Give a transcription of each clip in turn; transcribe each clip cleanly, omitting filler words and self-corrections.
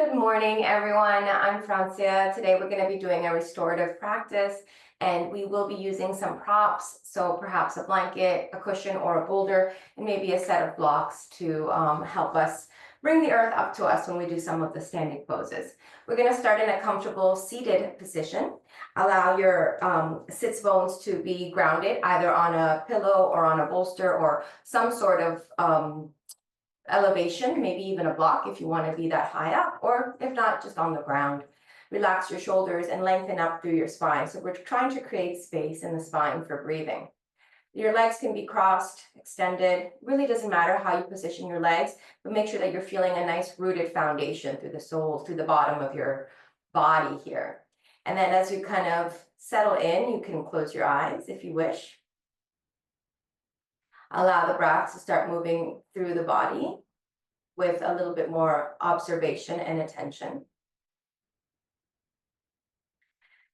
Good morning, everyone. I'm Francia. Today we're going to be doing a restorative practice, and we will be using some props. So perhaps a blanket, a cushion, or a boulder, and maybe a set of blocks to help us bring the earth up to us when we do some of the standing poses. We're going to start in a comfortable seated position. Allow your sits bones to be grounded either on a pillow or on a bolster or some sort of elevation, maybe even a block if you want to be that high up, or if not, just on the ground. Relax your shoulders and lengthen up through your spine. So we're trying to create space in the spine for breathing. Your legs can be crossed, extended. Really doesn't matter how you position your legs, but make sure that you're feeling a nice rooted foundation through the soles, through the bottom of your body here. And then as you kind of settle in, you can close your eyes if you wish. Allow the breath to start moving through the body with a little bit more observation and attention.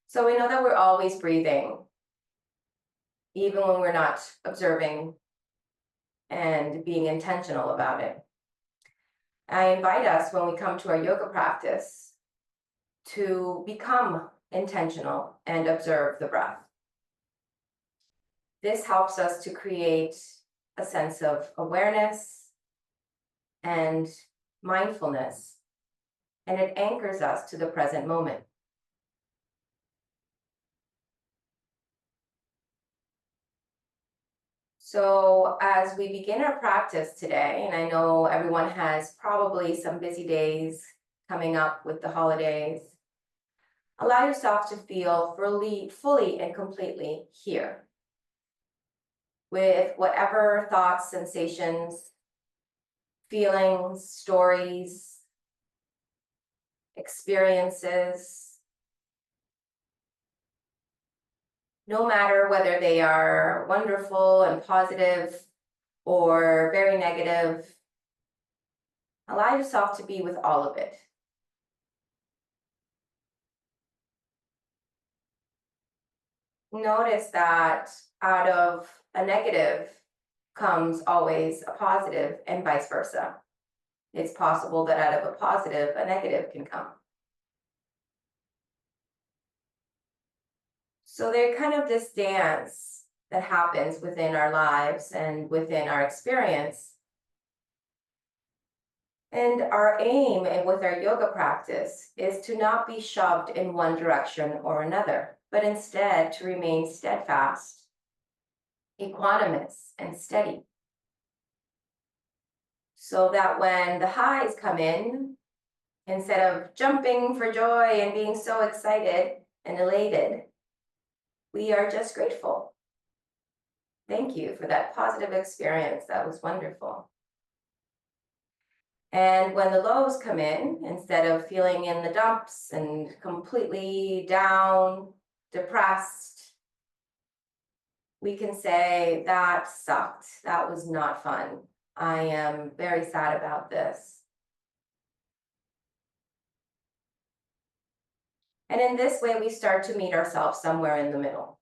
So we know that we're always breathing, even when we're not observing and being intentional about it. I invite us, when we come to our yoga practice, to become intentional and observe the breath. This helps us to create a sense of awareness and mindfulness, and it anchors us to the present moment. So as we begin our practice today, and I know everyone has probably some busy days coming up with the holidays, allow yourself to feel fully and completely here, with whatever thoughts, sensations, feelings, stories, experiences, no matter whether they are wonderful and positive or very negative. Allow yourself to be with all of it. Notice that out of a negative comes always a positive, and vice versa. It's possible that out of a positive, a negative can come. So they're kind of this dance that happens within our lives and within our experience. And our aim with our yoga practice is to not be shoved in one direction or another, but instead to remain steadfast, equanimous, and steady. So that when the highs come in, instead of jumping for joy and being so excited and elated, we are just grateful. Thank you for that positive experience. That was wonderful. And when the lows come in, instead of feeling in the dumps and completely down, depressed, we can say, that sucked. That was not fun. I am very sad about this. And in this way, we start to meet ourselves somewhere in the middle.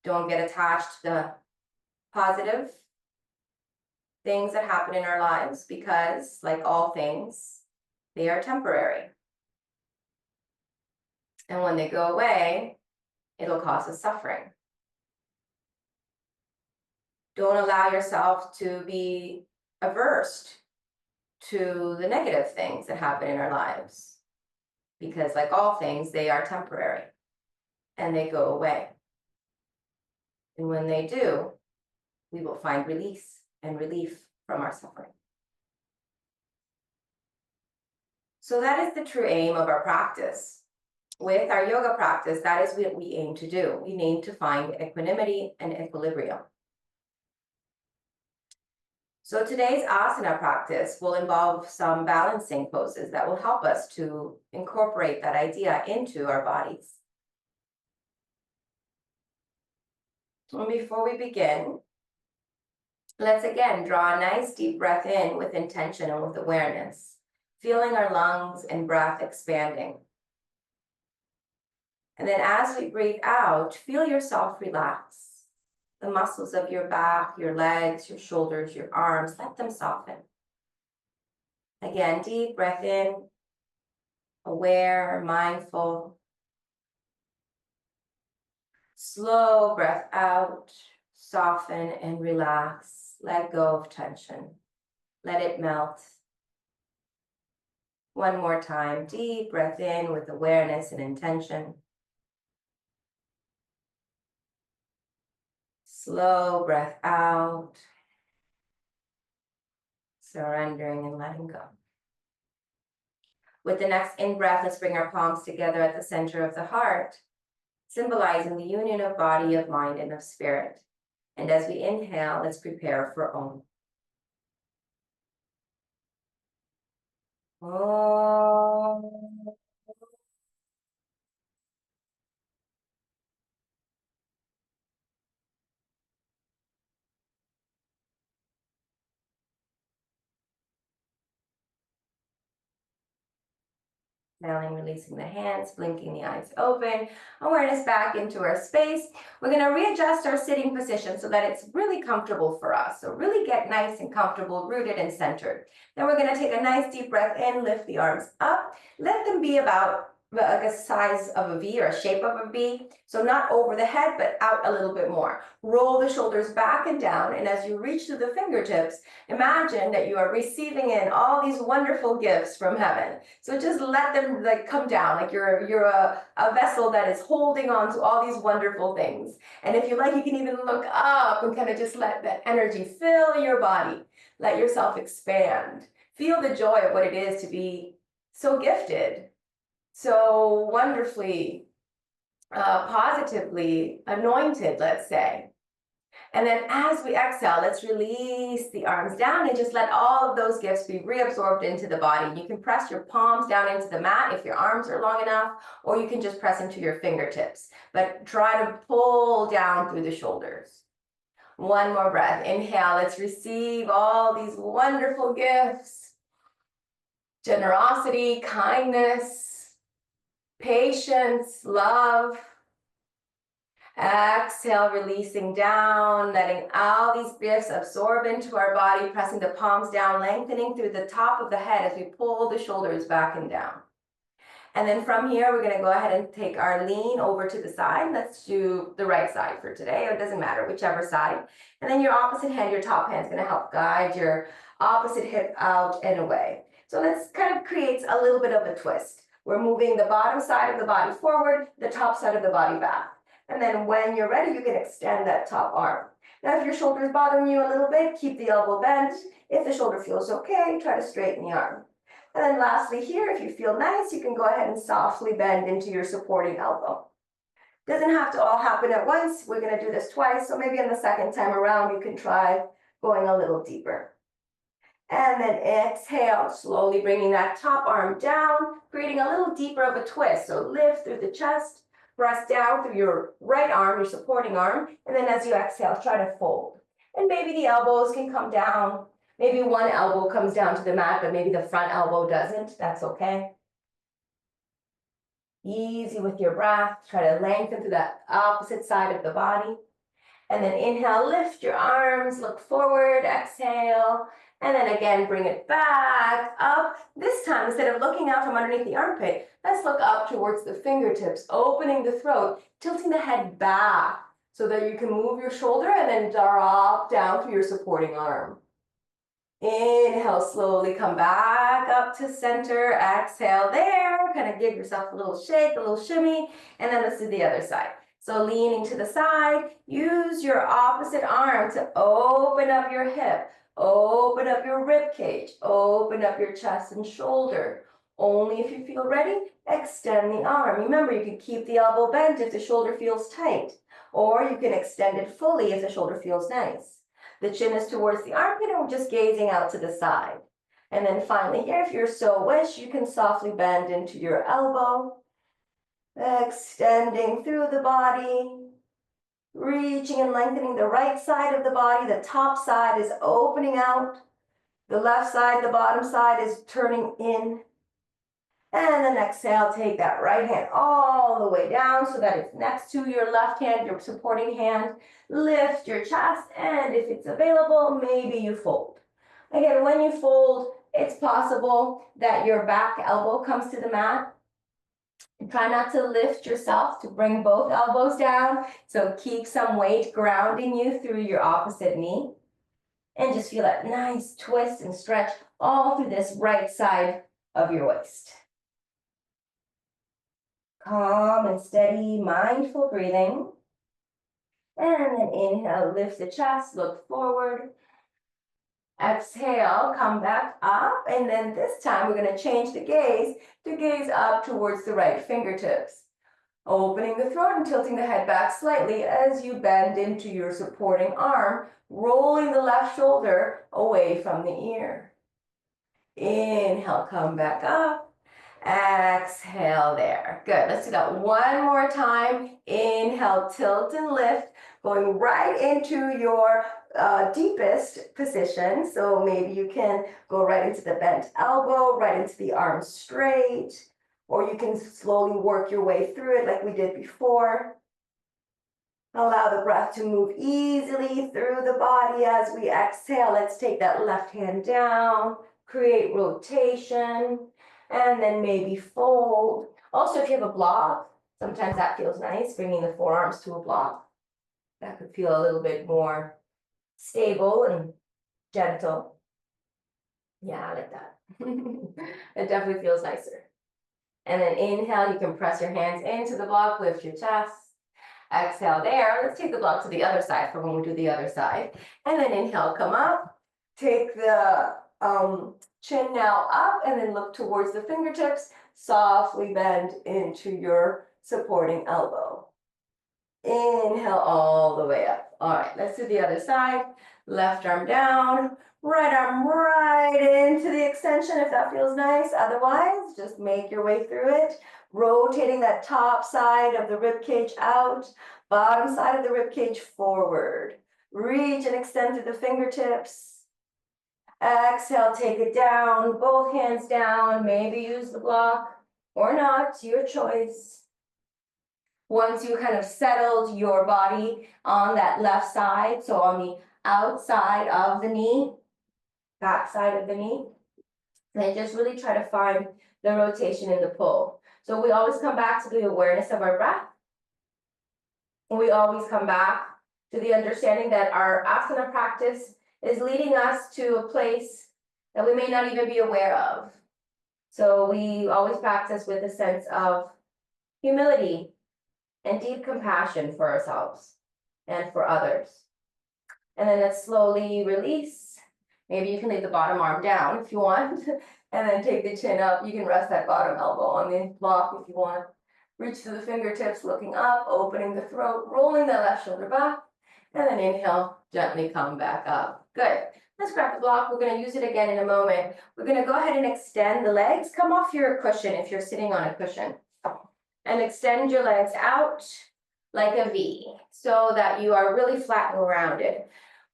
Don't get attached to the positive things that happen in our lives, because, like all things, they are temporary. And when they go away, it'll cause us suffering. Don't allow yourself to be averse to the negative things that happen in our lives, because, like all things, they are temporary and they go away. And when they do, we will find release and relief from our suffering. So that is the true aim of our practice. With our yoga practice, that is what we aim to do. We aim to find equanimity and equilibrium. So today's asana practice will involve some balancing poses that will help us to incorporate that idea into our bodies. And before we begin, let's again draw a nice deep breath in with intention and with awareness, feeling our lungs and breath expanding. And then as we breathe out, feel yourself relax. The muscles of your back, your legs, your shoulders, your arms, let them soften. Again, deep breath in, aware, mindful. Slow breath out, soften and relax. Let go of tension. Let it melt. One more time, deep breath in with awareness and intention. Slow breath out, surrendering and letting go. With the next in-breath, let's bring our palms together at the center of the heart, symbolizing the union of body, of mind, and of spirit. And as we inhale, let's prepare for Om. Om. Exhaling, releasing the hands, blinking the eyes open, awareness back into our space. We're going to readjust our sitting position so that it's really comfortable for us. So really get nice and comfortable, rooted and centered. Then we're going to take a nice deep breath in, lift the arms up, let them be about like a size of a V or a shape of a V. So not over the head, but out a little bit more. Roll the shoulders back and down. And as you reach through the fingertips, imagine that you are receiving in all these wonderful gifts from heaven. So just let them like come down, like you're a vessel that is holding on to all these wonderful things. And if you like, you can even look up and kind of just let that energy fill your body. Let yourself expand. Feel the joy of what it is to be so gifted, so wonderfully, positively anointed, let's say. And then as we exhale, let's release the arms down and just let all of those gifts be reabsorbed into the body. You can press your palms down into the mat if your arms are long enough, or you can just press into your fingertips. But try to pull down through the shoulders. One more breath. Inhale, let's receive all these wonderful gifts. Generosity, kindness, patience, love. Exhale, releasing down, letting all these gifts absorb into our body, pressing the palms down, lengthening through the top of the head as we pull the shoulders back and down. And then from here, we're going to go ahead and take our lean over to the side. Let's do the right side for today. It doesn't matter, whichever side. And then your opposite hand, your top hand is going to help guide your opposite hip out and away. So this kind of creates a little bit of a twist. We're moving the bottom side of the body forward, the top side of the body back. And then when you're ready, you can extend that top arm. Now, if your shoulder is bothering you a little bit, keep the elbow bent. If the shoulder feels okay, try to straighten the arm. And then lastly here, if you feel nice, you can go ahead and softly bend into your supporting elbow. Doesn't have to all happen at once. We're going to do this twice. So maybe in the second time around, you can try going a little deeper. And then exhale, slowly bringing that top arm down, creating a little deeper of a twist. So lift through the chest. Press down through your right arm, your supporting arm, and then as you exhale, try to fold. And maybe the elbows can come down. Maybe one elbow comes down to the mat, but maybe the front elbow doesn't. That's okay. Easy with your breath. Try to lengthen through that opposite side of the body. And then inhale, lift your arms, look forward, exhale. And then again, bring it back up. This time, instead of looking out from underneath the armpit, let's look up towards the fingertips, opening the throat, tilting the head back so that you can move your shoulder and then drop down through your supporting arm. Inhale, slowly come back up to center. Exhale there. Kind of give yourself a little shake, a little shimmy. And then let's do the other side. So leaning to the side, use your opposite arm to open up your hip. Open up your rib cage, open up your chest and shoulder. Only if you feel ready, extend the arm. Remember, you can keep the elbow bent if the shoulder feels tight, or you can extend it fully if the shoulder feels nice. The chin is towards the armpit and we're just gazing out to the side. And then finally here, if you're so wish, you can softly bend into your elbow, extending through the body. Reaching and lengthening the right side of the body. The top side is opening out. The left side, the bottom side is turning in. And then exhale, take that right hand all the way down so that it's next to your left hand, your supporting hand. Lift your chest, and if it's available, maybe you fold. Again, when you fold, it's possible that your back elbow comes to the mat. Try not to lift yourself to bring both elbows down. So keep some weight grounding you through your opposite knee. And just feel that nice twist and stretch all through this right side of your waist. Calm and steady, mindful breathing. And then inhale, lift the chest, look forward. Exhale, come back up. And then this time we're going to change the gaze to gaze up towards the right fingertips. Opening the throat and tilting the head back slightly as you bend into your supporting arm, rolling the left shoulder away from the ear. Inhale, come back up. Exhale there. Good. Let's do that one more time. Inhale, tilt and lift, going right into your deepest position. So maybe you can go right into the bent elbow, right into the arm straight, or you can slowly work your way through it like we did before. Allow the breath to move easily through the body as we exhale. Let's take that left hand down, create rotation, and then maybe fold. Also, if you have a block, sometimes that feels nice, bringing the forearms to a block. That could feel a little bit more stable and gentle. Yeah, I like that. It definitely feels nicer. And then inhale, you can press your hands into the block, lift your chest. Exhale there. Let's take the block to the other side for when we do the other side. And then inhale, come up. Take the chin now up and then look towards the fingertips. Softly bend into your supporting elbow. Inhale all the way up. All right, let's do the other side. Left arm down, right arm right into the extension if that feels nice. Otherwise, just make your way through it. Rotating that top side of the rib cage out, bottom side of the rib cage forward. Reach and extend through the fingertips. Exhale, take it down, both hands down. Maybe use the block or not, your choice. Once you kind of settled your body on that left side, so on the outside of the knee, back side of the knee, then just really try to find the rotation and the pull. So we always come back to the awareness of our breath. And we always come back to the understanding that our asana practice is leading us to a place that we may not even be aware of. So we always practice with a sense of humility and deep compassion for ourselves and for others. And then let's slowly release. Maybe you can leave the bottom arm down if you want, and then take the chin up. You can rest that bottom elbow on the block if you want. Reach to the fingertips, looking up, opening the throat, rolling the left shoulder back, and then inhale, gently come back up. Good. Let's grab the block. We're going to use it again in a moment. We're going to go ahead and extend the legs. Come off your cushion if you're sitting on a cushion. And extend your legs out like a V so that you are really flat and rounded.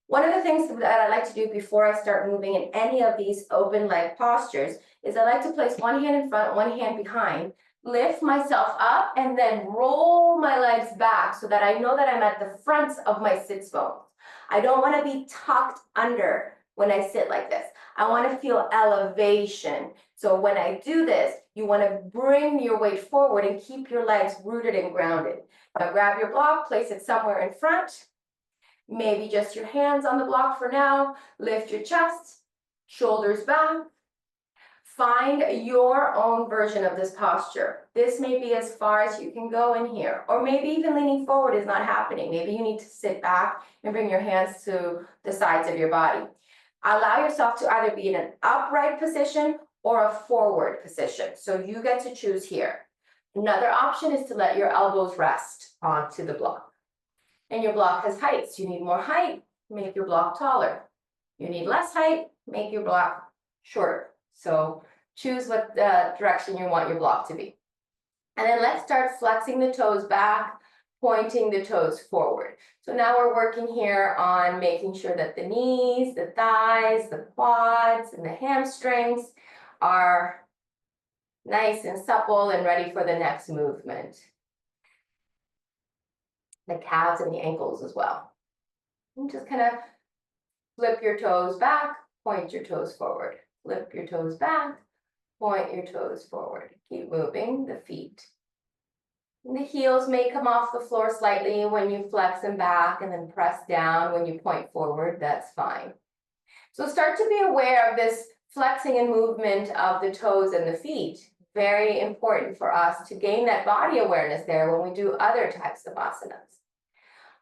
One of the things that I like to do before I start moving in any of these open leg postures is I like to place one hand in front, one hand behind, lift myself up, and then roll my legs back so that I know that I'm at the front of my sits bones. I don't want to be tucked under when I sit like this. I want to feel elevation. So when I do this, you want to bring your weight forward and keep your legs rooted and grounded. Now grab your block, place it somewhere in front. Maybe just your hands on the block for now. Lift your chest, shoulders back. Find your own version of this posture. This may be as far as you can go in here, or maybe even leaning forward is not happening. Maybe you need to sit back and bring your hands to the sides of your body. Allow yourself to either be in an upright position or a forward position. So you get to choose here. Another option is to let your elbows rest onto the block. And your block has heights. You need more height, make your block taller. You need less height, make your block shorter. So choose what direction you want your block to be. And then let's start flexing the toes back, pointing the toes forward. So now we're working here on making sure that the knees, the thighs, the quads, and the hamstrings are nice and supple and ready for the next movement. The calves and the ankles as well. And just kind of flip your toes back, point your toes forward. flip your toes back, point your toes forward. Keep moving the feet. And the heels may come off the floor slightly when you flex them back and then press down when you point forward, that's fine. So start to be aware of this flexing and movement of the toes and the feet. Very important for us to gain that body awareness there when we do other types of asanas.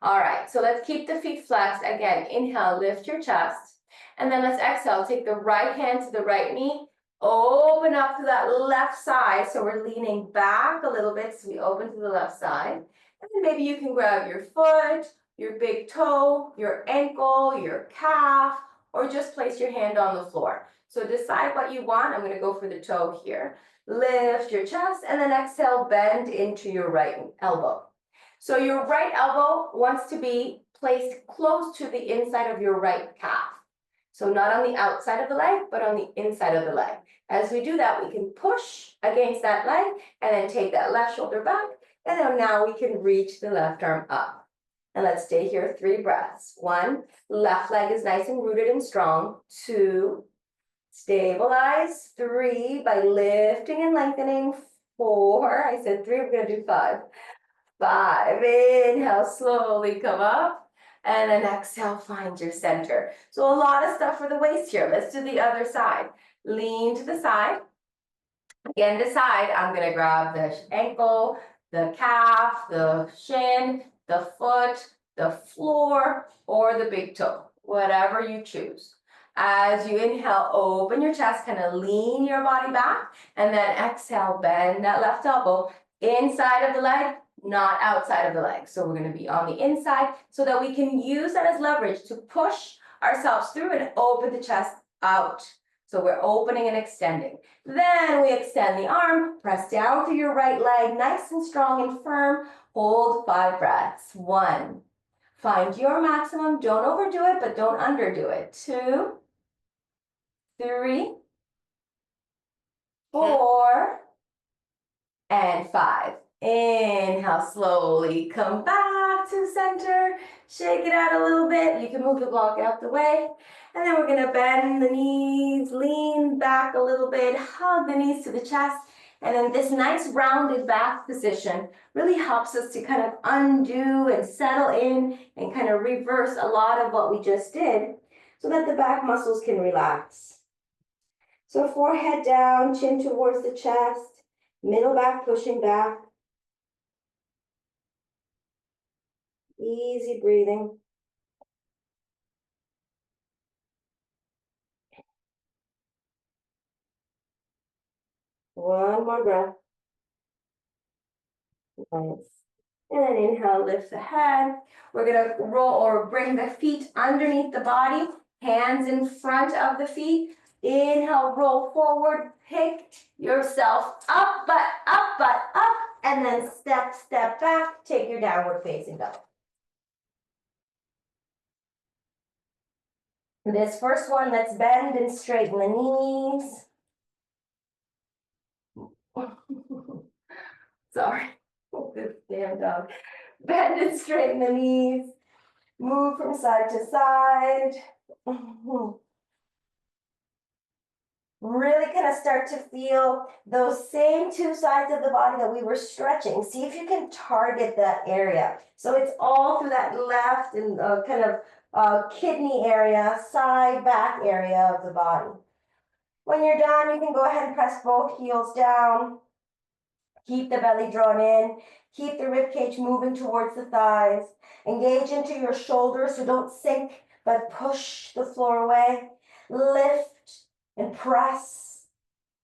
All right, so let's keep the feet flexed. Again, inhale, lift your chest. And then let's exhale, take the right hand to the right knee, open up to that left side. So we're leaning back a little bit, so we open to the left side. And then maybe you can grab your foot, your big toe, your ankle, your calf, or just place your hand on the floor. So decide what you want. I'm going to go for the toe here. Lift your chest and then exhale, bend into your right elbow. So your right elbow wants to be placed close to the inside of your right calf. So not on the outside of the leg, but on the inside of the leg. As we do that, we can push against that leg and then take that left shoulder back. And then now we can reach the left arm up. And let's stay here 3 breaths. 1, left leg is nice and rooted and strong. 2, stabilize. 3, by lifting and lengthening. 4, I said 3, we're going to do 5. 5, inhale, slowly come up. And then exhale, find your center. So a lot of stuff for the waist here. Let's do the other side. Lean to the side. Again, decide, I'm going to grab the ankle, the calf, the shin, the foot, the floor, or the big toe, whatever you choose. As you inhale, open your chest, kind of lean your body back, and then exhale, bend that left elbow inside of the leg, not outside of the leg. So we're going to be on the inside so that we can use that as leverage to push ourselves through and open the chest out. So we're opening and extending. Then we extend the arm, press down through your right leg, nice and strong and firm. Hold 5 breaths. 1, find your maximum. Don't overdo it, but don't underdo it. 2, 3, 4, and 5. Inhale, slowly come back to center. Shake it out a little bit. You can move the block out the way. And then we're going to bend the knees, lean back a little bit, hug the knees to the chest. And then this nice rounded back position really helps us to kind of undo and settle in and kind of reverse a lot of what we just did so that the back muscles can relax. So forehead down, chin towards the chest, middle back pushing back. Easy breathing. One more breath. Nice. And then inhale, lift the head. We're going to roll or bring the feet underneath the body, hands in front of the feet. Inhale, roll forward, pick yourself up, but up, and then step back, take your downward facing dog. This first one, let's bend and straighten the knees. Sorry, this damn dog. Bend and straighten the knees. Move from side to side. Really kind of start to feel those same 2 sides of the body that we were stretching. See if you can target that area. So it's all through that left and kind of kidney area, side, back area of the body. When you're done, you can go ahead and press both heels down. Keep the belly drawn in. Keep the rib cage moving towards the thighs. Engage into your shoulders, so don't sink, but push the floor away. Lift and press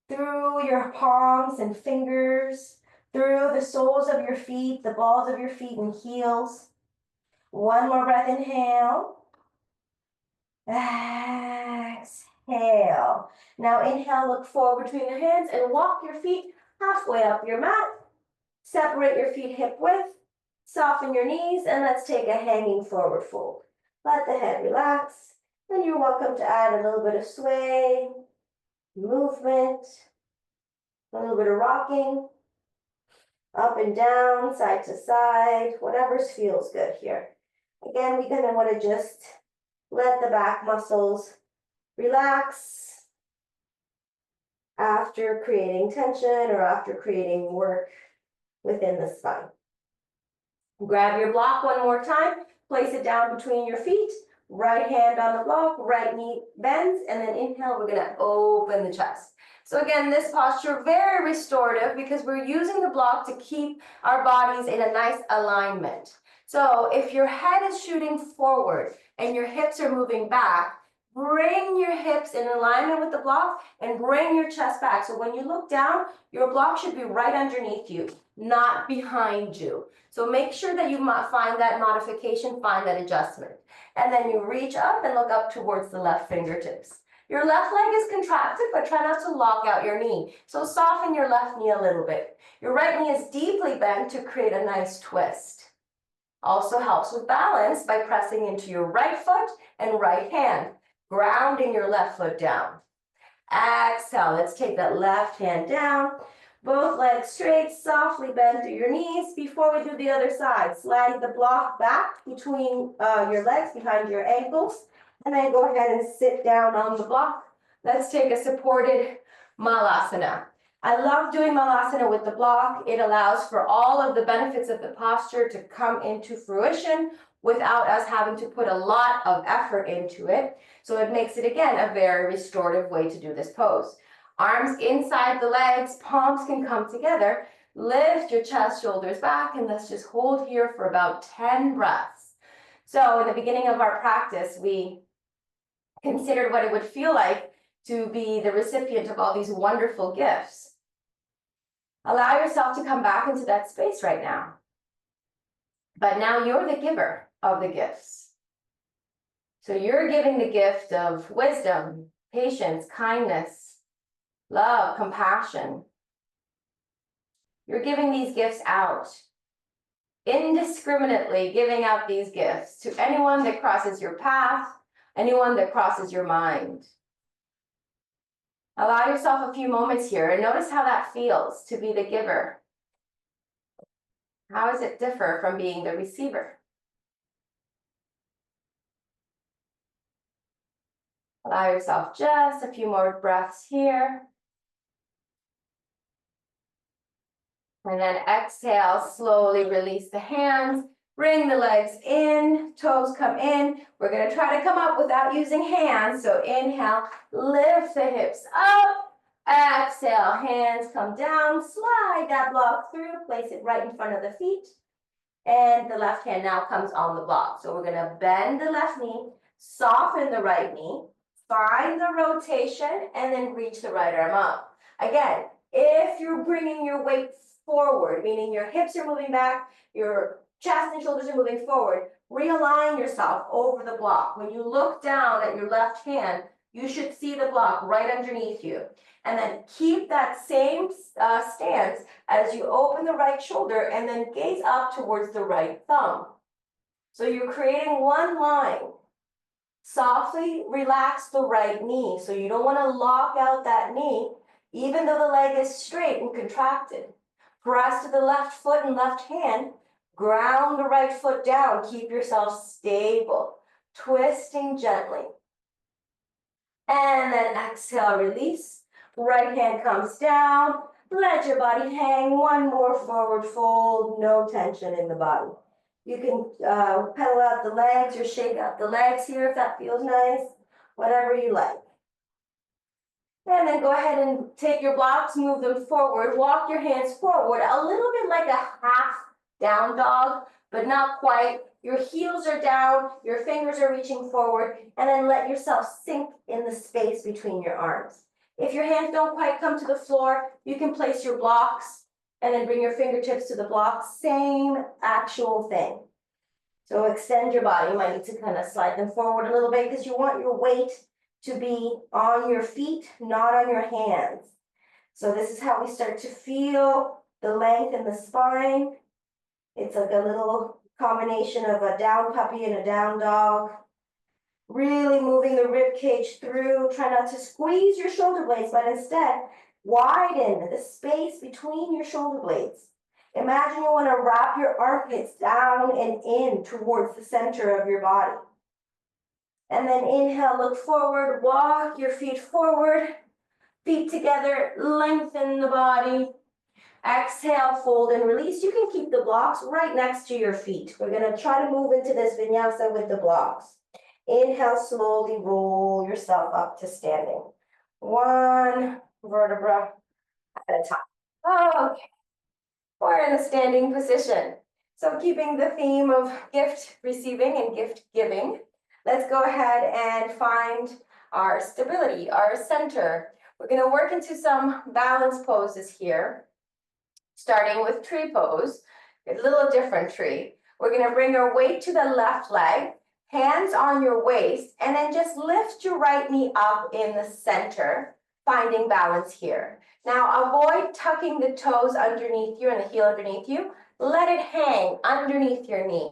through your palms and fingers, through the soles of your feet, the balls of your feet and heels. One more breath, inhale. Exhale. Now inhale, look forward between the hands and walk your feet halfway up your mat. Separate your feet hip width. Soften your knees and let's take a hanging forward fold. Let the head relax. And you're welcome to add a little bit of sway, movement, a little bit of rocking, up and down, side to side, whatever feels good here. Again, we're going to want to just let the back muscles relax. after creating tension or after creating work within the spine. Grab your block one more time, place it down between your feet, right hand on the block, right knee bends, and then inhale, we're gonna open the chest. So again, this posture, very restorative because we're using the block to keep our bodies in a nice alignment. So if your head is shooting forward and your hips are moving back, bring your hips in alignment with the block and bring your chest back. So when you look down, your block should be right underneath you, not behind you. So make sure that you find that modification, find that adjustment. And then you reach up and look up towards the left fingertips. Your left leg is contracted, but try not to lock out your knee. So soften your left knee a little bit. Your right knee is deeply bent to create a nice twist. Also helps with balance by pressing into your right foot and right hand, grounding your left foot down. Exhale, let's take that left hand down. Both legs straight, softly bend through your knees. Before we do the other side, slide the block back between your legs, behind your ankles, and then go ahead and sit down on the block. Let's take a supported malasana. I love doing malasana with the block. It allows for all of the benefits of the posture to come into fruition without us having to put a lot of effort into it. So it makes it, again, a very restorative way to do this pose. Arms inside the legs, palms can come together. Lift your chest, shoulders back, and let's just hold here for about 10 breaths. So in the beginning of our practice, we considered what it would feel like to be the recipient of all these wonderful gifts. Allow yourself to come back into that space right now. But now you're the giver of the gifts. So you're giving the gift of wisdom, patience, kindness, love, compassion. You're giving these gifts out, indiscriminately giving out these gifts to anyone that crosses your path, anyone that crosses your mind. Allow yourself a few moments here and notice how that feels to be the giver. How does it differ from being the receiver? Allow yourself just a few more breaths here. And then exhale, slowly release the hands, bring the legs in, toes come in. We're gonna try to come up without using hands. So inhale, lift the hips up. Exhale, hands come down, slide that block through, place it right in front of the feet. And the left hand now comes on the block. So we're gonna bend the left knee, soften the right knee, find the rotation, and then reach the right arm up. Again, if you're bringing your weight forward, meaning your hips are moving back, your chest and shoulders are moving forward, realign yourself over the block. When you look down at your left hand, you should see the block right underneath you. And then keep that same stance as you open the right shoulder and then gaze up towards the right thumb. So you're creating one line. Softly relax the right knee. So you don't want to lock out that knee, even though the leg is straight and contracted. Press to the left foot and left hand. Ground the right foot down. Keep yourself stable. Twisting gently. And then exhale, release. Right hand comes down. Let your body hang. One more forward fold. No tension in the body. You can pedal out the legs or shake out the legs here if that feels nice. Whatever you like. And then go ahead and take your blocks, move them forward, walk your hands forward, a little bit like a half down dog, but not quite. Your heels are down, your fingers are reaching forward, and then let yourself sink in the space between your arms. If your hands don't quite come to the floor, you can place your blocks and then bring your fingertips to the blocks, same actual thing. So extend your body. You might need to kind of slide them forward a little bit because you want your weight to be on your feet, not on your hands. So this is how we start to feel the length in the spine. It's like a little combination of a down puppy and a down dog. Really moving the rib cage through. Try not to squeeze your shoulder blades, but instead widen the space between your shoulder blades. Imagine you want to wrap your armpits down and in towards the center of your body. And then inhale, look forward, walk your feet forward. Feet together, lengthen the body. Exhale, fold and release. You can keep the blocks right next to your feet. We're gonna try to move into this vinyasa with the blocks. Inhale, slowly roll yourself up to standing. One vertebra at a time. Okay, we're in a standing position. So keeping the theme of gift receiving and gift giving, let's go ahead and find our stability, our center. We're gonna work into some balance poses here. Starting with tree pose, a little different tree. We're gonna bring our weight to the left leg, hands on your waist, and then just lift your right knee up in the center, finding balance here. Now avoid tucking the toes underneath you and the heel underneath you. Let it hang underneath your knee.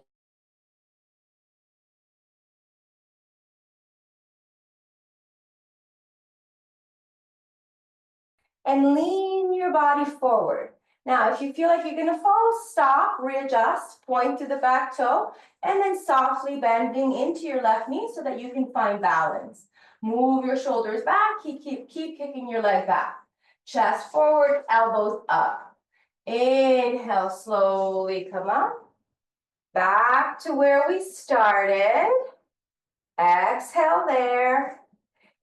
And lean your body forward. Now, if you feel like you're gonna fall, stop, readjust, point to the back toe, and then softly bending into your left knee so that you can find balance. Move your shoulders back, keep kicking your leg back. Chest forward, elbows up. Inhale, slowly come up. Back to where we started. Exhale there.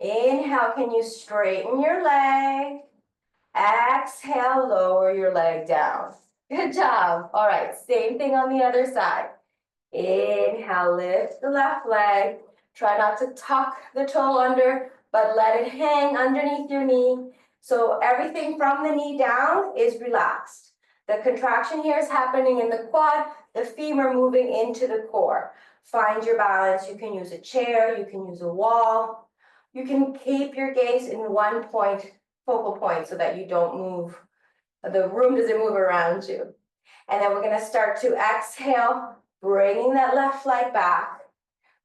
Inhale, can you straighten your leg? Exhale, lower your leg down. Good job. All right, same thing on the other side. Inhale, lift the left leg. Try not to tuck the toe under, but let it hang underneath your knee. So everything from the knee down is relaxed. The contraction here is happening in the quad, the femur moving into the core. Find your balance. You can use a chair, you can use a wall. You can keep your gaze in one point, focal point, so that you don't move, the room doesn't move around you. And then we're gonna start to exhale, bringing that left leg back,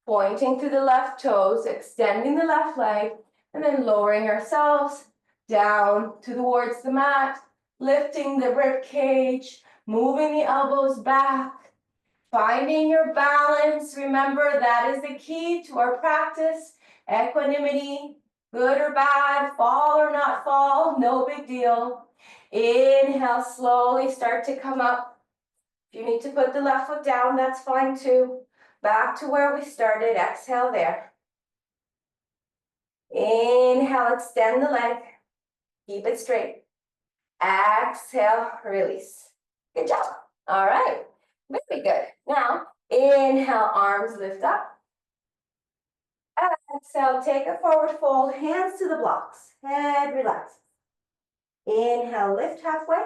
pointing to the left toes, extending the left leg, and then lowering ourselves down towards the mat, lifting the rib cage, moving the elbows back, finding your balance. Remember, that is the key to our practice. Equanimity, good or bad, fall or not fall, no big deal. Inhale, slowly start to come up. If you need to put the left foot down, that's fine too. Back to where we started, exhale there. Inhale, extend the leg, keep it straight. Exhale, release. Good job. All right, very good. Now, inhale, arms lift up. Exhale, take a forward fold, hands to the blocks, head relaxes. Inhale, lift halfway.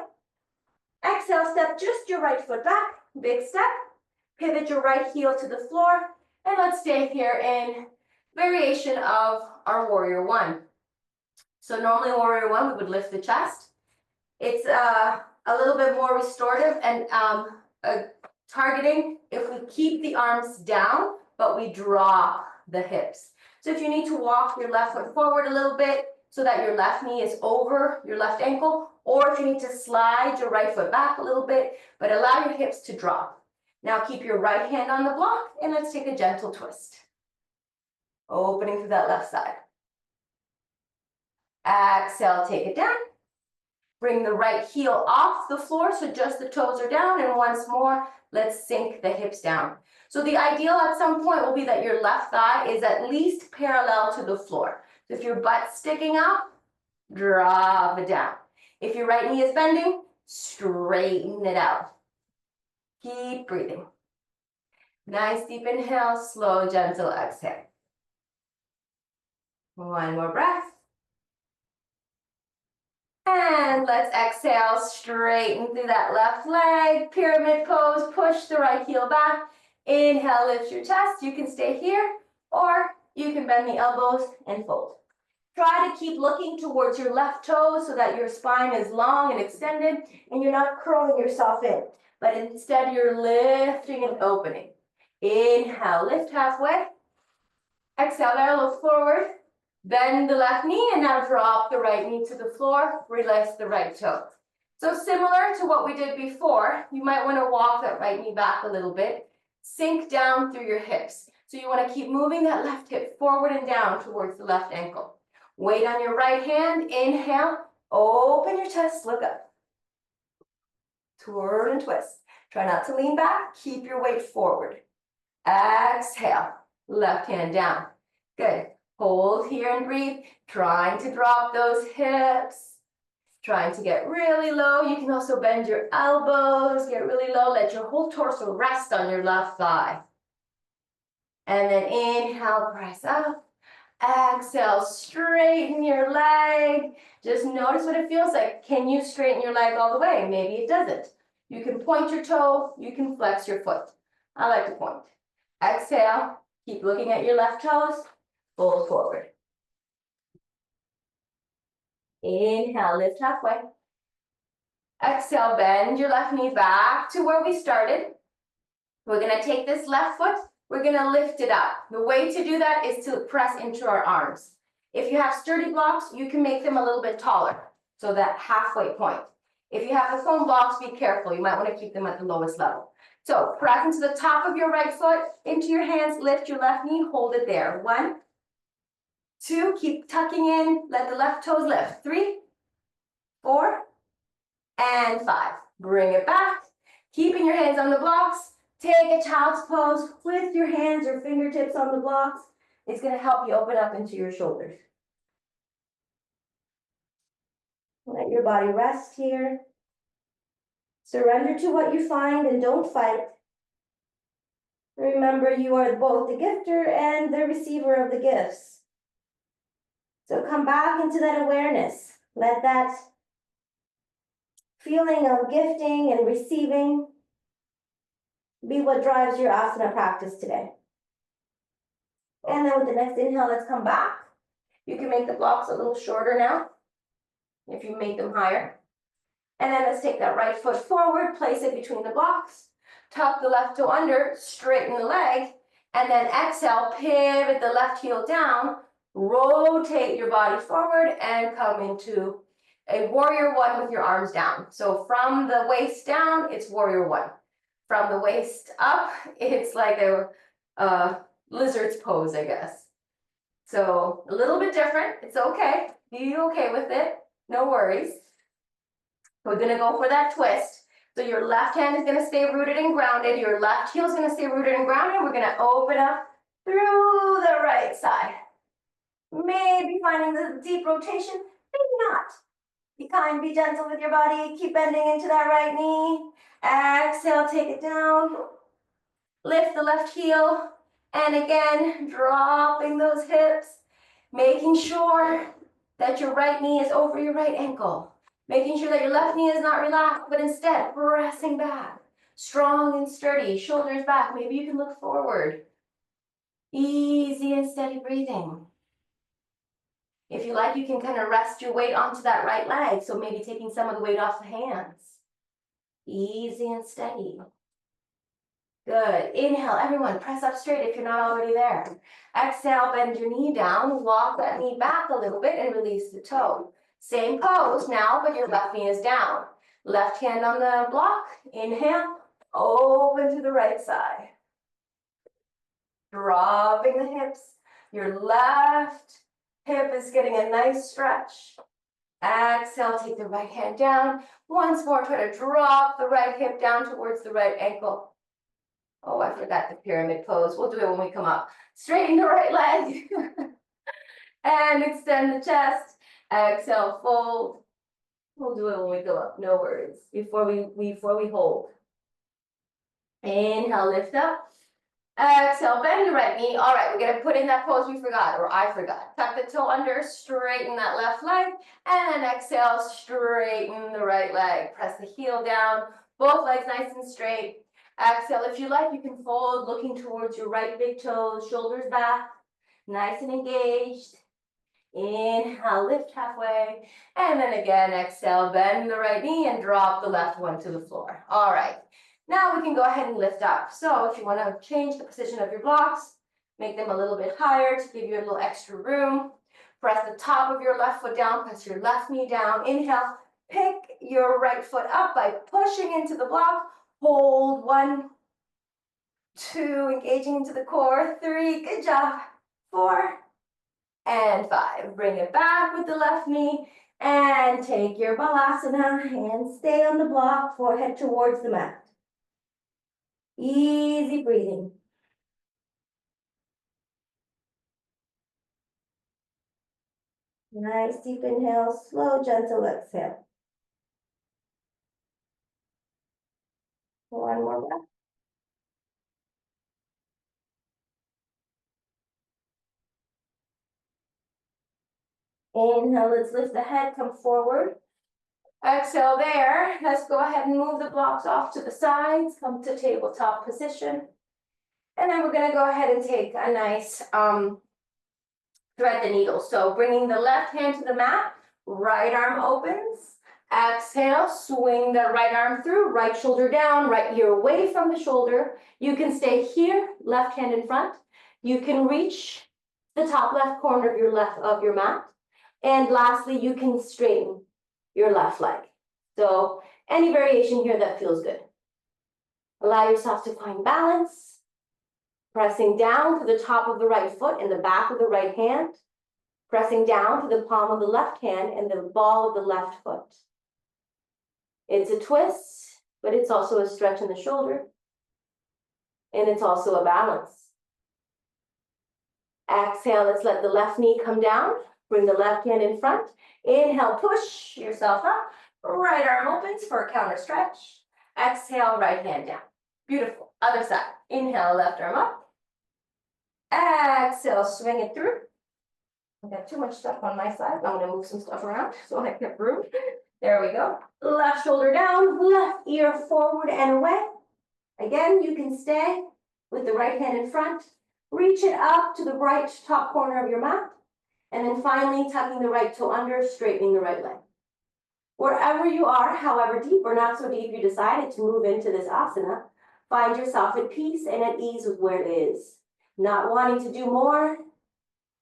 Exhale, step just your right foot back, big step. Pivot your right heel to the floor, and let's stay here in variation of our warrior one. So normally warrior one, we would lift the chest. It's a little bit more restorative and targeting if we keep the arms down, but we drop the hips. So if you need to walk your left foot forward a little bit so that your left knee is over your left ankle, or if you need to slide your right foot back a little bit, but allow your hips to drop. Now keep your right hand on the block and let's take a gentle twist. Opening through that left side. Exhale, take it down. Bring the right heel off the floor so just the toes are down, and once more, let's sink the hips down. So the ideal at some point will be that your left thigh is at least parallel to the floor. So if your butt's sticking up, drop it down. If your right knee is bending, straighten it out. Keep breathing. Nice deep inhale, slow, gentle exhale. One more breath. And let's exhale, straighten through that left leg, pyramid pose, push the right heel back. Inhale, lift your chest. You can stay here, or you can bend the elbows and fold. Try to keep looking towards your left toes so that your spine is long and extended and you're not curling yourself in, but instead you're lifting and opening. Inhale, lift halfway. Exhale, there, look forward. Bend the left knee and now drop the right knee to the floor. Release the right toe. So similar to what we did before, you might want to walk that right knee back a little bit. Sink down through your hips. So you want to keep moving that left hip forward and down towards the left ankle. Weight on your right hand, inhale, open your chest, look up. Twirl and twist. Try not to lean back, keep your weight forward. Exhale, left hand down. Good. Hold here and breathe, trying to drop those hips, trying to get really low. You can also bend your elbows, get really low, let your whole torso rest on your left thigh. And then inhale, press up. Exhale, straighten your leg. Just notice what it feels like. Can you straighten your leg all the way? Maybe it doesn't. You can point your toe, you can flex your foot. I like to point. Exhale, keep looking at your left toes, fold forward. Inhale, lift halfway. Exhale, bend your left knee back to where we started. We're gonna take this left foot, we're gonna lift it up. The way to do that is to press into our arms. If you have sturdy blocks, you can make them a little bit taller, so that halfway point. If you have the foam blocks, be careful. You might wanna keep them at the lowest level. So press into the top of your right foot, into your hands, lift your left knee, hold it there. 1, 2, keep tucking in, let the left toes lift. 3, 4, and 5. Bring it back, keeping your hands on the blocks. Take a child's pose with your hands or fingertips on the blocks. It's going to help you open up into your shoulders. Let your body rest here. Surrender to what you find and don't fight. Remember, you are both the gifter and the receiver of the gifts. So come back into that awareness. Let that feeling of gifting and receiving be what drives your asana practice today. And then with the next inhale, let's come back. You can make the blocks a little shorter now, if you make them higher. And then let's take that right foot forward, place it between the blocks, tuck the left toe under, straighten the leg, and then exhale, pivot the left heel down, rotate your body forward, and come into a warrior one with your arms down. So from the waist down, it's warrior one. From the waist up, it's like a lizard's pose, I guess. So a little bit different. It's okay. Be okay with it. No worries. We're going to go for that twist. So your left hand is going to stay rooted and grounded. Your left heel is going to stay rooted and grounded. We're going to open up through the right side. Maybe finding the deep rotation, maybe not. Be kind, be gentle with your body. Keep bending into that right knee. Exhale, take it down. Lift the left heel. And again, dropping those hips. Making sure that your right knee is over your right ankle. Making sure that your left knee is not relaxed, but instead pressing back. Strong and sturdy, shoulders back. Maybe you can look forward. Easy and steady breathing. If you like, you can kind of rest your weight onto that right leg. So maybe taking some of the weight off the hands. Easy and steady. Good. Inhale, everyone, press up straight if you're not already there. Exhale, bend your knee down, walk that knee back a little bit and release the toe. Same pose now, but your left knee is down. Left hand on the block. Inhale, open to the right side. Dropping the hips. Your left hip is getting a nice stretch. Exhale, take the right hand down. Once more, try to drop the right hip down towards the right ankle. Oh, I forgot the pyramid pose. We'll do it when we come up. Straighten the right leg. And extend the chest. Exhale, fold. We'll do it when we go up. No worries. Before we hold. Inhale, lift up. Exhale, bend the right knee. All right, we're going to put in that pose we forgot, or I forgot. Tuck the toe under, straighten that left leg, and then exhale, straighten the right leg. Press the heel down, both legs nice and straight. Exhale, if you like, you can fold, looking towards your right big toes, shoulders back, nice and engaged. Inhale, lift halfway, and then again, exhale, bend the right knee and drop the left one to the floor. All right. Now we can go ahead and lift up. So if you want to change the position of your blocks, make them a little bit higher to give you a little extra room. Press the top of your left foot down, press your left knee down. Inhale, pick your right foot up by pushing into the block. Hold 1, 2, engaging into the core. 3, good job. 4, And 5. Bring it back with the left knee. And take your balasana and stay on the block, forehead towards the mat. Easy breathing. Nice deep inhale, slow, gentle exhale. One more breath. Inhale, let's lift the head, come forward. Exhale there. Let's go ahead and move the blocks off to the sides, come to tabletop position. And then we're gonna go ahead and take a nice thread the needle. So bringing the left hand to the mat, right arm opens. Exhale, swing the right arm through, right shoulder down, right ear away from the shoulder. You can stay here, left hand in front. You can reach the top left corner of your mat. And lastly, you can straighten your left leg. So any variation here that feels good. Allow yourself to find balance. Pressing down to the top of the right foot and the back of the right hand. Pressing down to the palm of the left hand and the ball of the left foot. It's a twist, but it's also a stretch in the shoulder. And it's also a balance. Exhale, let's let the left knee come down. Bring the left hand in front. Inhale, push yourself up. Right arm opens for a counter stretch. Exhale, right hand down. Beautiful. Other side. Inhale, left arm up. Exhale, swing it through. I got too much stuff on my side. I'm going to move some stuff around so I get room. There we go. Left shoulder down, left ear forward and away. Again, you can stay with the right hand in front. Reach it up to the right top corner of your mat. And then finally, tucking the right toe under, straightening the right leg. Wherever you are, however deep or not so deep you decided to move into this asana, find yourself at peace and at ease with where it is. Not wanting to do more,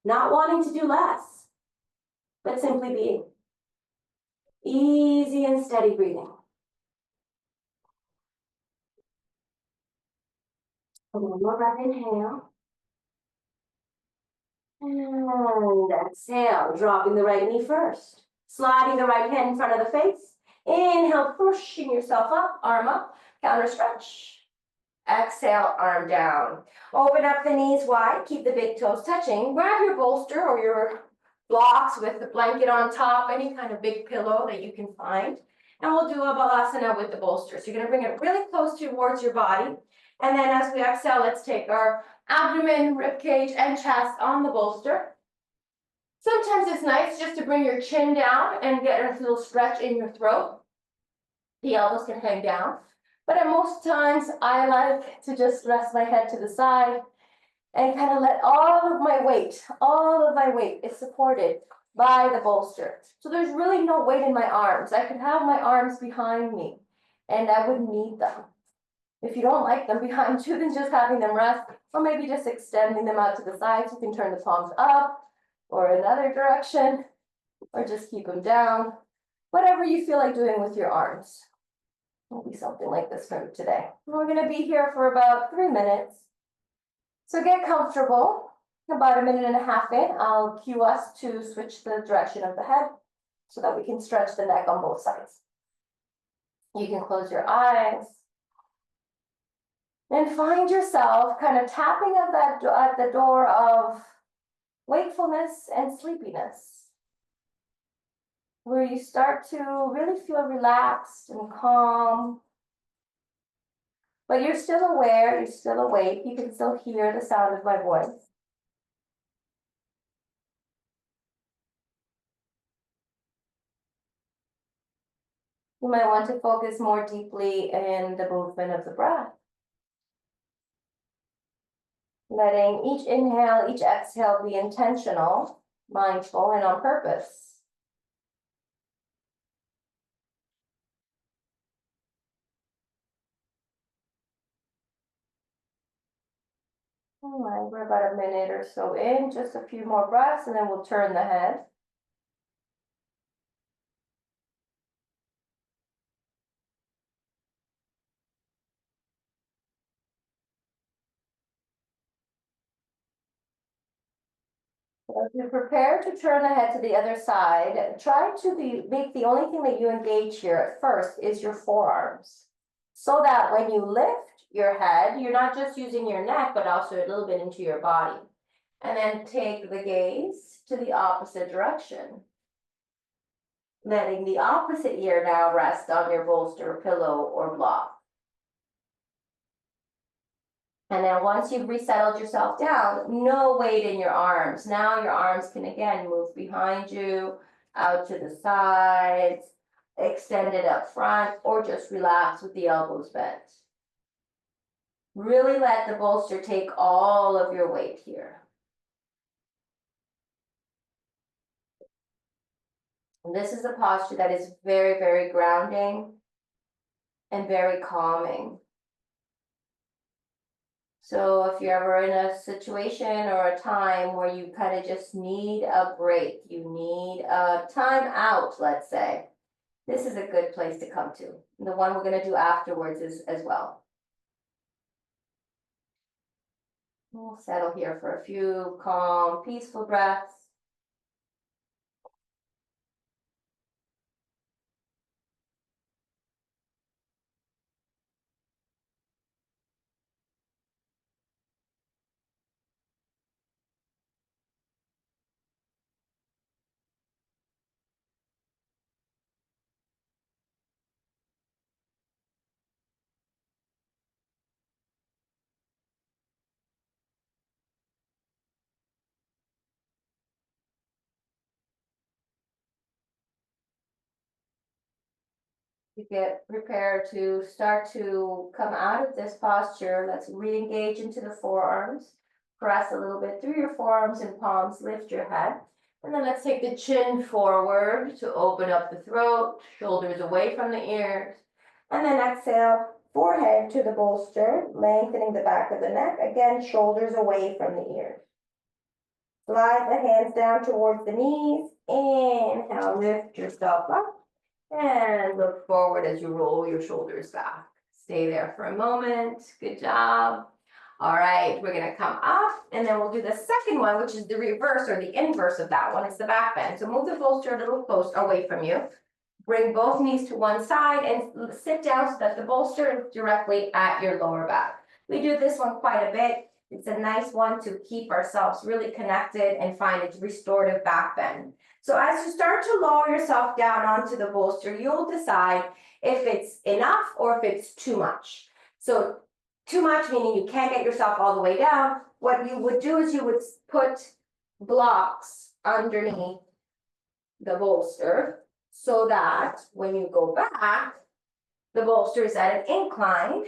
not wanting to do less, but simply being. Easy and steady breathing. One more breath, inhale. And exhale, dropping the right knee first. Sliding the right hand in front of the face. Inhale, pushing yourself up, arm up, counter stretch. Exhale, arm down. Open up the knees wide, keep the big toes touching. Grab your bolster or your blocks with the blanket on top, any kind of big pillow that you can find. And we'll do a balasana with the bolster. So you're gonna bring it really close towards your body. And then as we exhale, let's take our abdomen, rib cage, and chest on the bolster. Sometimes it's nice just to bring your chin down and get a little stretch in your throat. The elbows can hang down. But at most times, I like to just rest my head to the side and kind of let all of my weight is supported by the bolster. So there's really no weight in my arms. I could have my arms behind me and I wouldn't need them. If you don't like them behind you, then just having them rest, or maybe just extending them out to the sides. You can turn the palms up or another direction, or just keep them down. Whatever you feel like doing with your arms. Maybe something like this for today. We're gonna be here for about 3 minutes. So get comfortable. About 1.5 minutes in, I'll cue us to switch the direction of the head so that we can stretch the neck on both sides. You can close your eyes. And find yourself kind of tapping at the door of wakefulness and sleepiness, where you start to really feel relaxed and calm, but you're still aware, you're still awake, you can still hear the sound of my voice. You might want to focus more deeply in the movement of the breath. Letting each inhale, each exhale be intentional, mindful, and on purpose. All right, we're about 1 minute or so in, just a few more breaths, and then we'll turn the head. As you prepare to turn the head to the other side, try to make the only thing that you engage here at first is your forearms. So that when you lift your head, you're not just using your neck, but also a little bit into your body. And then take the gaze to the opposite direction. Letting the opposite ear now rest on your bolster, pillow, or block. And then once you've resettled yourself down, no weight in your arms. Now your arms can again move behind you, out to the sides, extended up front, or just relax with the elbows bent. Really let the bolster take all of your weight here. And this is a posture that is very, very grounding and very calming. So if you're ever in a situation or a time where you kind of just need a break, you need a time out, let's say, this is a good place to come to. And the one we're going to do afterwards is as well. We'll settle here for a few calm, peaceful breaths. You get prepared to start to come out of this posture. Let's re-engage into the forearms. Press a little bit through your forearms and palms, lift your head. And then let's take the chin forward to open up the throat, shoulders away from the ears. And then exhale, forehead to the bolster, lengthening the back of the neck. Again, shoulders away from the ears. Slide the hands down towards the knees. Inhale, lift yourself up. And look forward as you roll your shoulders back. Stay there for a moment. Good job. All right, we're gonna come up and then we'll do the second one, which is the reverse or the inverse of that one. It's the back bend. So move the bolster a little close away from you. Bring both knees to one side and sit down so that the bolster is directly at your lower back. We do this one quite a bit. It's a nice one to keep ourselves really connected and find a restorative back bend. So as you start to lower yourself down onto the bolster, you'll decide if it's enough or if it's too much. So too much meaning you can't get yourself all the way down. What you would do is you would put blocks underneath the bolster so that when you go back, the bolster is at an incline.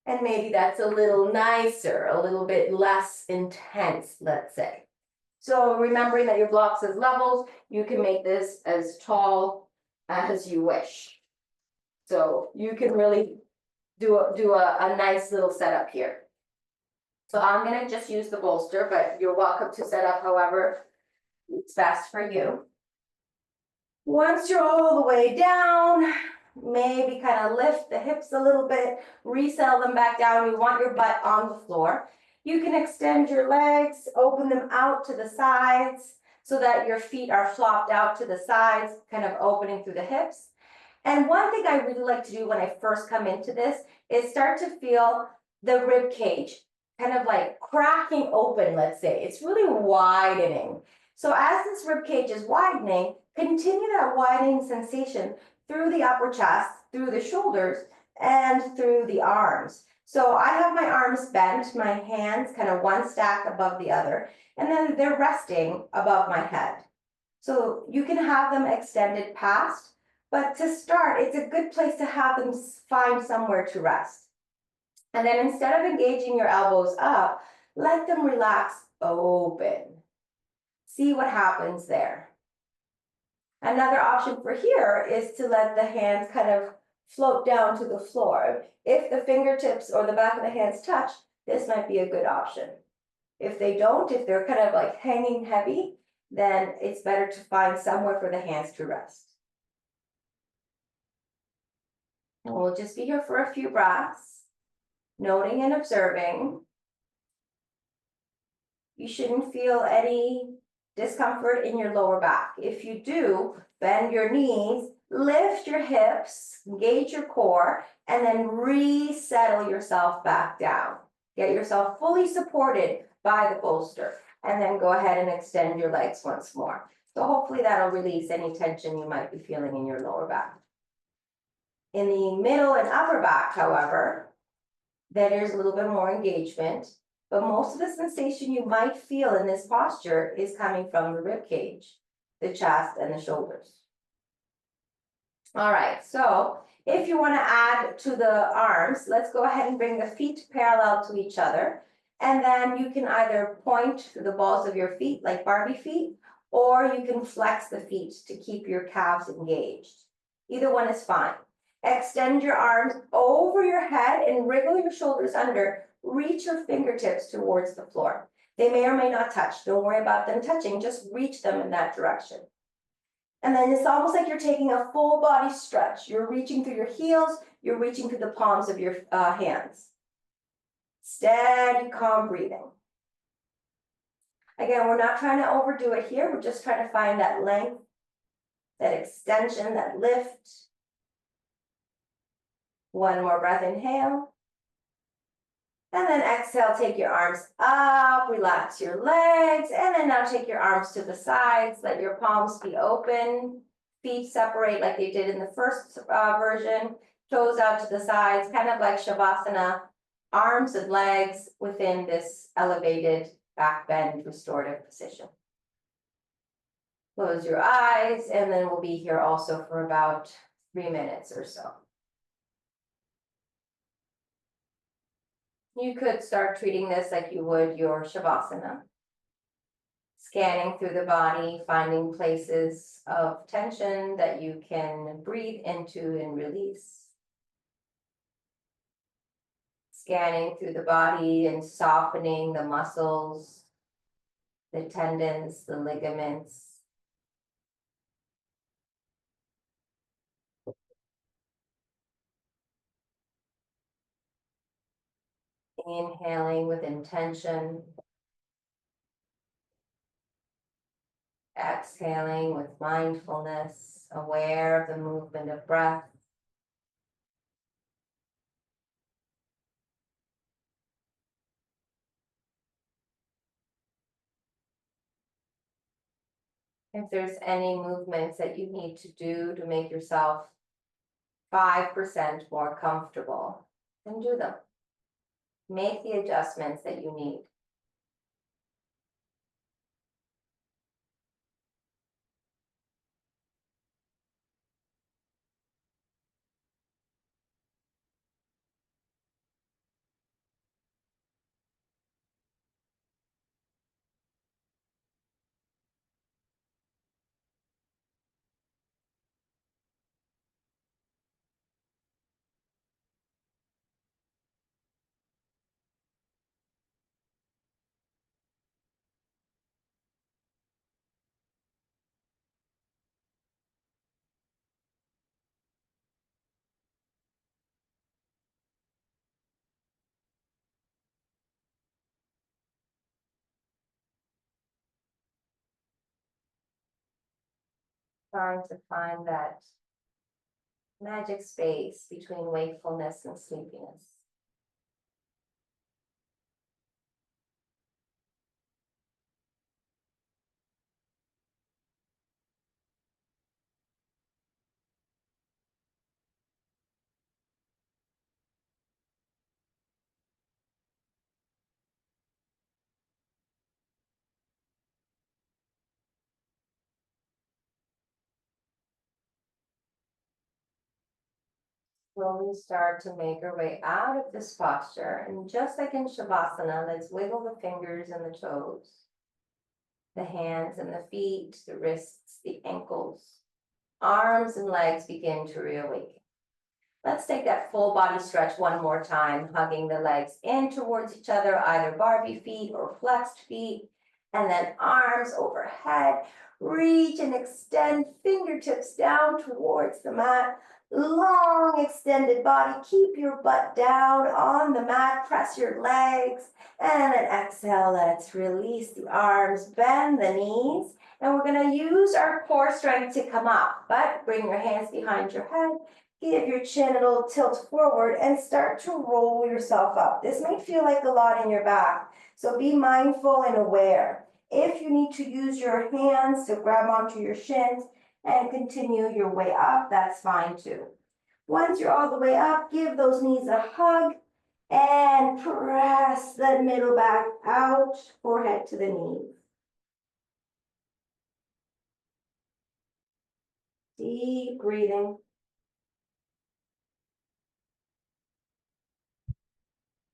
And maybe that's a little nicer, a little bit less intense, let's say. So remembering that your blocks as levels, you can make this as tall as you wish. So you can really do a nice little setup here. So I'm gonna just use the bolster, but you're welcome to set up however it's best for you. Once you're all the way down, maybe kind of lift the hips a little bit, resettle them back down. You want your butt on the floor. You can extend your legs, open them out to the sides so that your feet are flopped out to the sides, kind of opening through the hips. And one thing I really like to do when I first come into this is start to feel the rib cage kind of like cracking open, let's say. It's really widening. So as this rib cage is widening, continue that widening sensation through the upper chest, through the shoulders, and through the arms. So I have my arms bent, my hands kind of one stack above the other, and then they're resting above my head. So you can have them extended past, but to start, it's a good place to have them find somewhere to rest. And then instead of engaging your elbows up, let them relax open. See what happens there. Another option for here is to let the hands kind of float down to the floor. If the fingertips or the back of the hands touch, this might be a good option. If they don't, if they're kind of like hanging heavy, then it's better to find somewhere for the hands to rest. And we'll just be here for a few breaths, noting and observing. You shouldn't feel any discomfort in your lower back? If you do, bend your knees, lift your hips, engage your core, and then resettle yourself back down. Get yourself fully supported by the bolster, and then go ahead and extend your legs once more. So hopefully that'll release any tension you might be feeling in your lower back. In the middle and upper back, however, there's a little bit more engagement, but most of the sensation you might feel in this posture is coming from the rib cage, the chest, and the shoulders. All right, so if you want to add to the arms, let's go ahead and bring the feet parallel to each other. And then you can either point to the balls of your feet like Barbie feet, or you can flex the feet to keep your calves engaged. Either one is fine. Extend your arms over your head and wriggle your shoulders under. Reach your fingertips towards the floor. They may or may not touch. Don't worry about them touching. Just reach them in that direction. And then it's almost like you're taking a full body stretch. You're reaching through your heels. You're reaching through the palms of your hands. Steady, calm breathing. Again, we're not trying to overdo it here. We're just trying to find that length, that extension, that lift. One more breath, inhale. And then exhale, take your arms up, relax your legs, and then now take your arms to the sides. Let your palms be open, feet separate like they did in the first version, toes out to the sides, kind of like Shavasana, arms and legs within this elevated back bend restorative position. Close your eyes, and then we'll be here also for about 3 minutes or so. You could start treating this like you would your Shavasana. Scanning through the body, finding places of tension that you can breathe into and release. Scanning through the body and softening the muscles, the tendons, the ligaments. Inhaling with intention. Exhaling with mindfulness, aware of the movement of breath. If there's any movements that you need to do to make yourself 5% more comfortable, then do them. Make the adjustments that you need. Trying to find that magic space between wakefulness and sleepiness. Slowly start to make our way out of this posture. And just like in Shavasana, let's wiggle the fingers and the toes, the hands and the feet, the wrists, the ankles. Arms and legs begin to reawaken. Let's take that full body stretch one more time, hugging the legs in towards each other, either Barbie feet or flexed feet, and then arms overhead. Reach and extend fingertips down towards the mat. long extended body. Keep your butt down on the mat, press your legs, and then exhale, let's release the arms, bend the knees, and we're gonna use our core strength to come up, but bring your hands behind your head, give your chin a little tilt forward, and start to roll yourself up. This may feel like a lot in your back, so be mindful and aware. If you need to use your hands to grab onto your shins, and continue your way up, that's fine too. Once you're all the way up, give those knees a hug and press the middle back out, forehead to the knees. Deep breathing.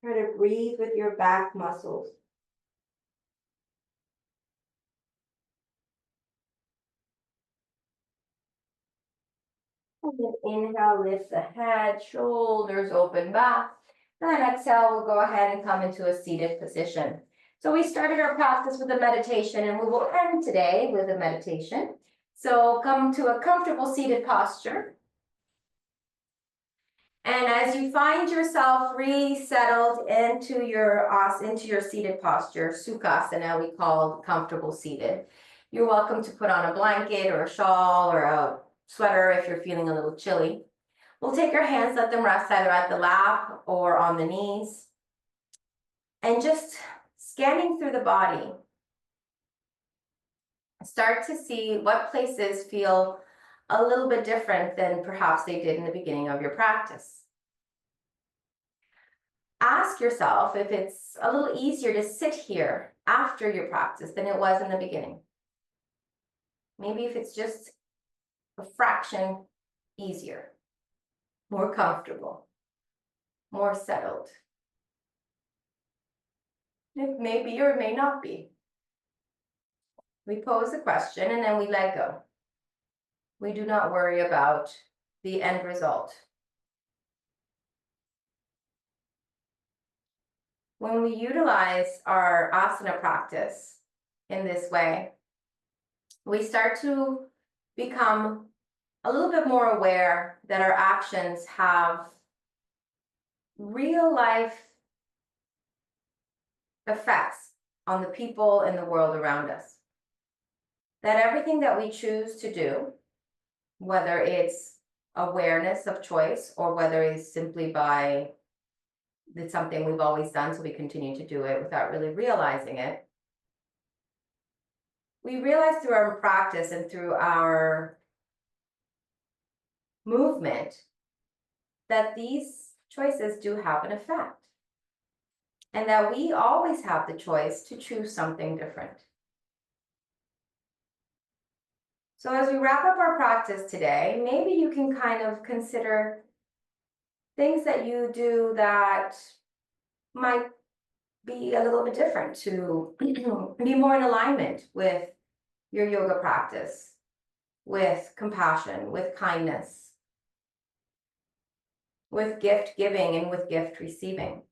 Try to breathe with your back muscles. And then inhale, lift the head, shoulders open back. Then exhale, we'll go ahead and come into a seated position. So we started our practice with a meditation, and we will end today with a meditation. So come to a comfortable seated posture. And as you find yourself resettled into your seated posture, Sukhasana, we call comfortable seated, you're welcome to put on a blanket or a shawl or a sweater if you're feeling a little chilly. We'll take our hands, let them rest either at the lap or on the knees. And just scanning through the body, start to see what places feel a little bit different than perhaps they did in the beginning of your practice. Ask yourself if it's a little easier to sit here after your practice than it was in the beginning. Maybe if it's just a fraction easier, more comfortable, more settled. It may be or it may not be. We pose the question and then we let go. We do not worry about the end result. When we utilize our asana practice in this way, we start to become a little bit more aware that our actions have real life effects on the people in the world around us. That everything that we choose to do, whether it's awareness of choice or whether it's simply by it's something we've always done, so we continue to do it without really realizing it. We realize through our practice and through our movement that these choices do have an effect. And that we always have the choice to choose something different. So as we wrap up our practice today, maybe you can kind of consider things that you do that might be a little bit different to be more in alignment with your yoga practice, with compassion, with kindness, with gift giving and with gift receiving.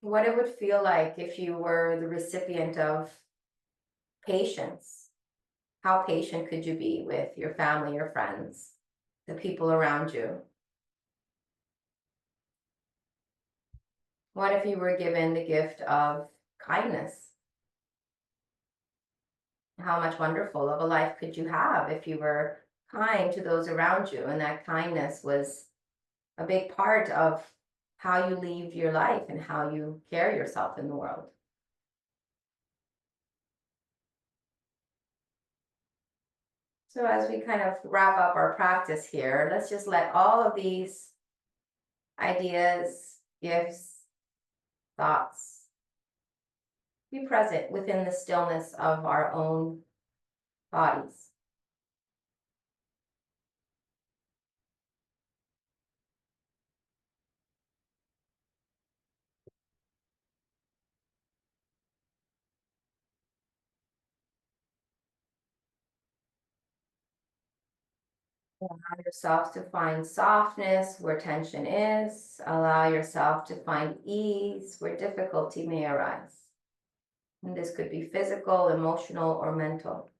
What it would feel like if you were the recipient of patience. How patient could you be with your family, your friends, the people around you? What if you were given the gift of kindness? How much wonderful of a life could you have if you were kind to those around you, and that kindness was a big part of how you live your life and how you carry yourself in the world. So as we kind of wrap up our practice here, let's just let all of these ideas, gifts, thoughts be present within the stillness of our own bodies. Allow yourself to find softness where tension is. Allow yourself to find ease where difficulty may arise. And this could be physical, emotional, or mental.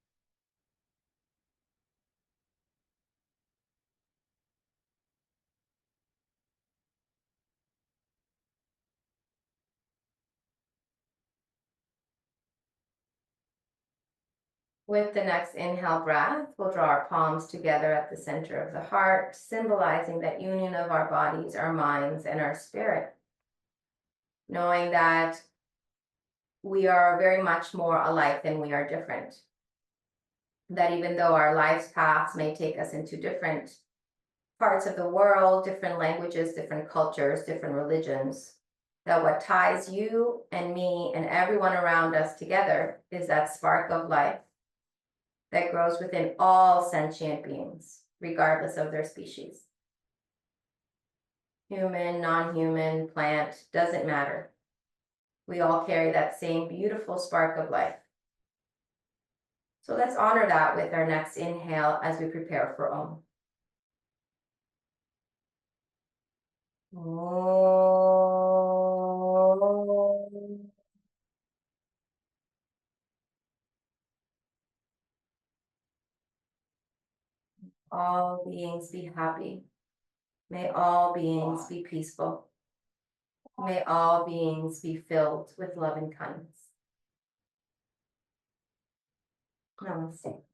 With the next inhale breath, we'll draw our palms together at the center of the heart, symbolizing that union of our bodies, our minds, and our spirit. Knowing that we are very much more alike than we are different. That even though our life's paths may take us into different parts of the world, different languages, different cultures, different religions, that what ties you and me and everyone around us together is that spark of life that grows within all sentient beings, regardless of their species. Human, non-human, plant, doesn't matter. We all carry that same beautiful spark of life. So let's honor that with our next inhale as we prepare for Om. Om. All beings be happy. May all beings be peaceful. May all beings be filled with love and kindness. Namaste.